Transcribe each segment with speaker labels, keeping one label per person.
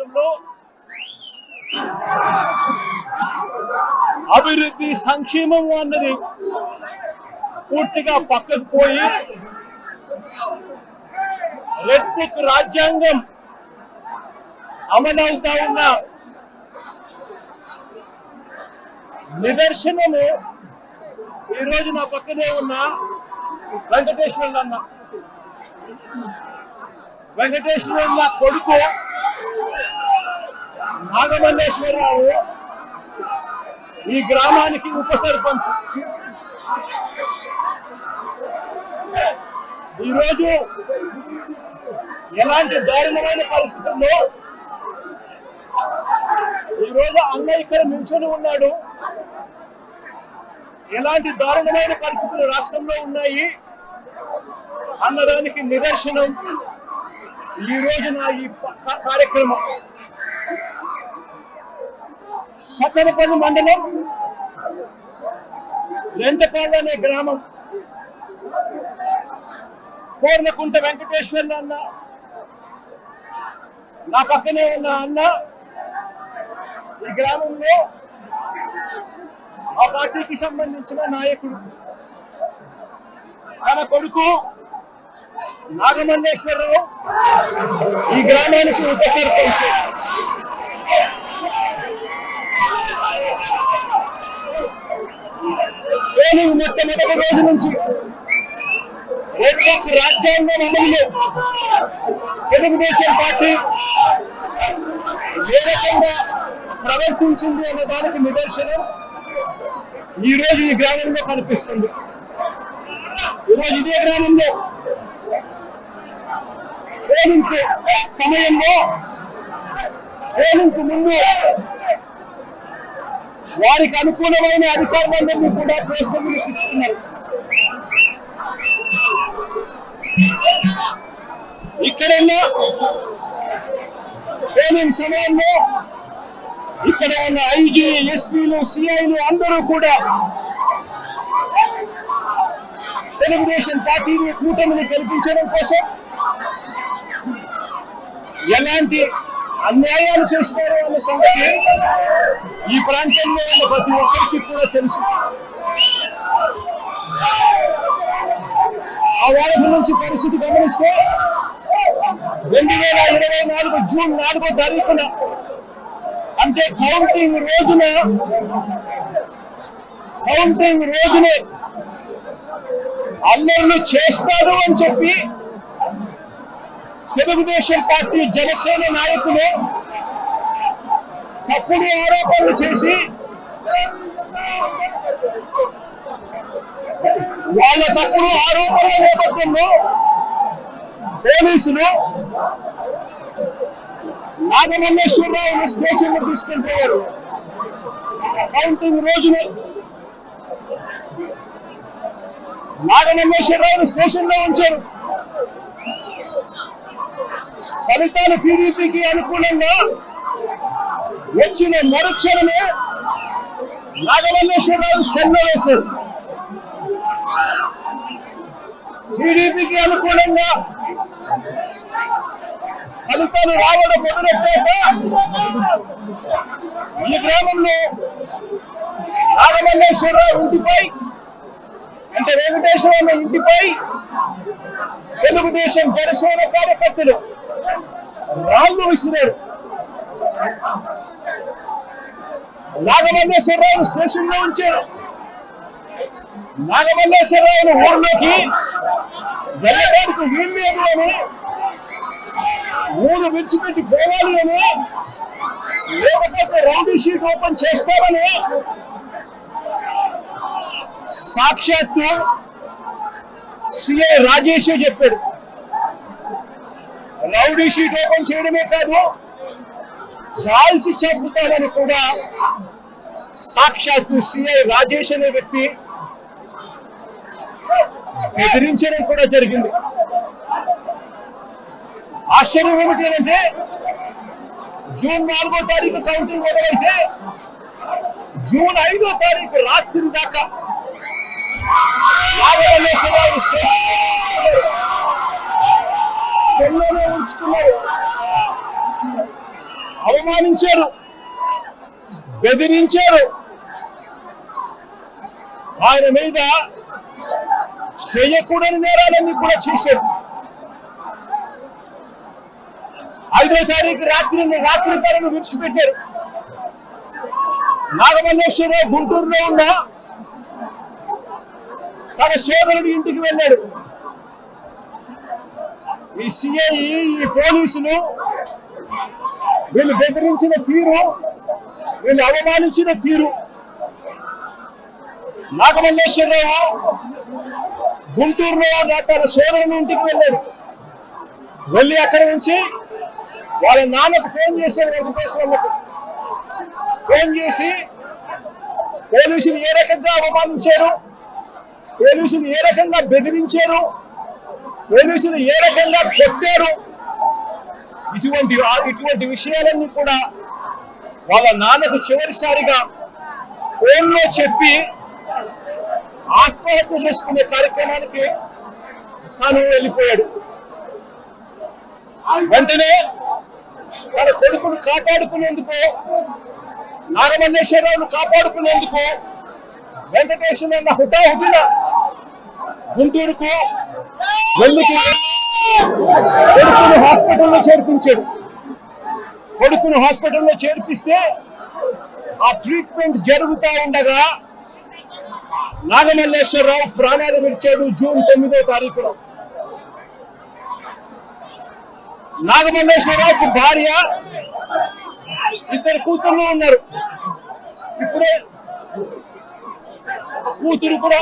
Speaker 1: రాష్ట్రంలో అభివృద్ధి సంక్షేమం అన్నది పూర్తిగా పక్కకు పోయి రెడ్ బుక్ రాజ్యాంగం అమలవుతా ఉన్న నిదర్శనము ఈరోజు నా పక్కనే ఉన్న వెంకటేశ్వరులు అన్న కొడుకు నాగమల్లేశ్వరరావు ఈ గ్రామానికి ఉప సర్పంచ్. ఈరోజు ఎలాంటి దారుణమైన పరిస్థితుల్లో ఈరోజు అన్న ఇక్కడ నిల్చొని ఉన్నాడు. ఎలాంటి దారుణమైన పరిస్థితులు రాష్ట్రంలో ఉన్నాయి అన్నదానికి నిదర్శనం ఈ రోజున ఈ కార్యక్రమం. సత్తెనపల్లి మండలం రెంటపాడు అనే గ్రామం, కోర్లకుంట వెంకటేశ్వర్లు అన్న నా పక్కనే ఉన్న అన్న ఈ గ్రామంలో ఆ పార్టీకి సంబంధించిన నాయకుడు. తన కొడుకు నాగమల్లేశ్వరరావు ఈ గ్రామానికి ఉప సర్పంచ్. మొట్టమొదటి రోజు నుంచి రెడ్ బుక్ రాజ్యాంగం అమలులో తెలుగుదేశం పార్టీ ఏ రకంగా ప్రవర్తించింది అనే దానికి నిదర్శనం ఈ రోజు ఈ గ్రామంలో కనిపిస్తుంది. ఈరోజు ఇదే గ్రామంలో పోలింగ్ సమయంలో పోలింగ్ ముందు వారికి అనుకూలమైన అధికారులందరినీ కూడా పోస్టర్లు ఇచ్చుకున్నారు. ఇక్కడున్న పోలింగ్ సమయంలో ఇక్కడ ఉన్న ఐజీ, ఎస్పీలు, సిఐలు అందరూ కూడా తెలుగుదేశం పార్టీని, కూటమిని గెలిపించడం కోసం ఎలాంటి అన్యాయాలు చేస్తున్నారు అన్న సంగతి ఈ ప్రాంతంలో ఉన్న ప్రతి ఒక్కరికి కూడా తెలుసు. ఆ వారం నుంచి పరిస్థితి గమనిస్తే 2024 జూన్ 4వ తారీఖున అంటే కౌంటింగ్ రోజునే అల్లర్లు చేస్తాడు అని చెప్పి తెలుగుదేశం పార్టీ, జనసేన నాయకులు తప్పుడు ఆరోపణలు చేసి వాళ్ళ తప్పుడు ఆరోపణల నేపథ్యంలో పోలీసులు నాగమల్లేశ్వరరావును స్టేషన్ లో తీసుకెళ్లిపోయారు. కౌంటింగ్ రోజునే నాగమల్లేశ్వరరావును స్టేషన్ లో ఉంచారు. ఫలితాలు టీడీపీకి అనుకూలంగా వచ్చిన మరుక్షణమే నాగమల్లేశ్వరరావు సెల్లో వేశారు. టీడీపీకి అనుకూలంగా ఫలితాలు రావడం మొదలెట్టాక ఈ గ్రామంలో నాగమల్లేశ్వరరావు ఇంటిపై అంటే వెంకటేశ్వర ఇంటిపై తెలుగుదేశం, జనసేన కార్యకర్తలు రాళ్ళు విసిరారు. నాగమల్లేశ్వరరావు స్టేషన్ లో ఉంచారు. నాగమల్లేశ్వరరావును ఊర్లోకి వెళ్ళడానికి వీలు లేదు అని, ఊరు విడిచిపెట్టి పోవాలి అని, లేకపోతే రౌడీ షీట్ ఓపెన్ చేస్తామని సాక్షాత్తు సిఐ రాజేష్ చెప్పాడు. రౌడీ షీట్ ఓపెన్ చేయడమే కాదు, కాల్చి చంపుతాడని కూడా సాక్షాత్తు సిఐ రాజేష్ అనే వ్యక్తి బెదిరించడం కూడా జరిగింది. ఆశ్చర్యం ఏమిటంటే జూన్ 4వ తారీఖు కౌంటింగ్ మొదలైతే జూన్ 5వ తారీఖు రాత్రి దాకా ఉంచుకున్నారు. అవమానించారు, బెదిరించారు. ఆయన మీద చేయకూడని నేరాలన్నీ కూడా చేశారు. 5వ తారీఖు రాత్రి తరను విడిచిపెట్టారు. నాగమల్లేశ్వరరావు గుంటూరులో ఉన్న తన సోదరుడి ఇంటికి వెళ్ళాడు. ఈ సిఐ, ఈ పోలీసులు వీళ్ళు బెదిరించిన తీరు, వీళ్ళు అవమానించిన తీరు. నాగమల్లేశ్వరరావు గుంటూరులో తన సోదరుని ఇంటికి వెళ్ళాడు. వెళ్ళి అక్కడి నుంచి వాళ్ళ నాన్నకు ఫోన్ చేశాడు. వెంకటేశ్వరమ్మకు ఫోన్ చేసి పోలీసులు ఏ రకంగా అవమానించారు, పోలీసులు ఏ రకంగా బెదిరించారు, పోలీసులు ఏ రకంగా కొట్టారు, ఇటువంటి విషయాలన్నీ కూడా వాళ్ళ నాన్నకు చివరిసారిగా ఫోన్లో చెప్పి ఆత్మహత్య చేసుకునే కార్యక్రమానికి తాను వెళ్ళిపోయాడు. వెంటనే తన కొడుకును కాపాడుకునేందుకు, నాగమల్లేశ్వరరావును కాపాడుకునేందుకు వెంకటేశ్వర హుటాహుటిన గుంటూరుకు వెళ్ళి కొడుకును హాస్పిటల్లో చేర్పించాడు. కొడుకును హాస్పిటల్లో చేర్పిస్తే ఆ ట్రీట్మెంట్ జరుగుతూ ఉండగా నాగమల్లేశ్వరరావు ప్రాణాలు విడిచాడు. జూన్ 9వ తారీఖున నాగమల్లేశ్వరరావుకు భార్య, 2 కూతుర్లు ఉన్నారు. ఇప్పుడే కూతురు కూడా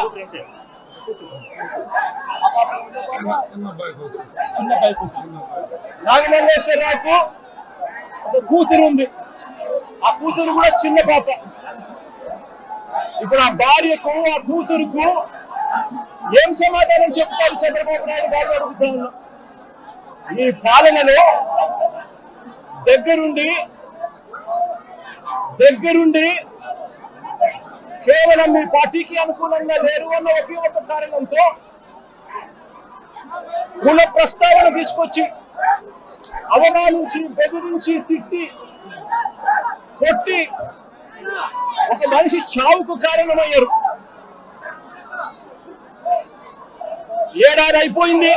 Speaker 1: నాగమల్లేశ్వరరావుకు ఒక కూతురు ఉంది. ఆ కూతురు కూడా చిన్న పాప. ఇప్పుడు ఆ భార్యకు, ఆ కూతురుకు ఏం సమాధానం చెప్తారు చంద్రబాబు నాయుడు గారు అడుగుతా ఉన్నా. ఈ పాలనలో దగ్గరుండి కేవలం మీ పార్టీకి అనుకూలంగా లేరు అన్న ఒకే ఒక కారణంతో కుల ప్రస్తావన తీసుకొచ్చి అవమానించి, బెదిరించి, తిట్టి, కొట్టి ఒక మనిషి చావుకు కారణమయ్యారు. 7 ఏడాది అయిపోయింది.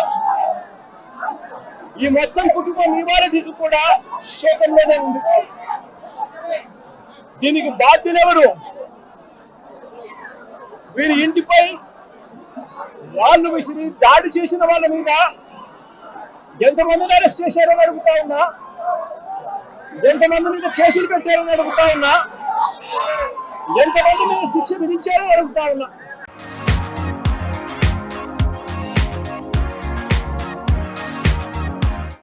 Speaker 1: ఈ మొత్తం కుటుంబం ఇవాళకి కూడా శోకంలోనే ఉంది. దీనికి బాధ్యులు ఎవరు? వీరి ఇంటిపై వాళ్ళు విసిరి దాడి చేసిన వాళ్ళ మీద ఎంతమందిని అరెస్ట్ చేశారని అడుగుతా ఉన్నా, ఎంతమంది మీద కేసులు పెట్టారని అడుగుతా ఉన్నా, ఎంతమంది మీద శిక్ష విధించారని అడుగుతా ఉన్నా.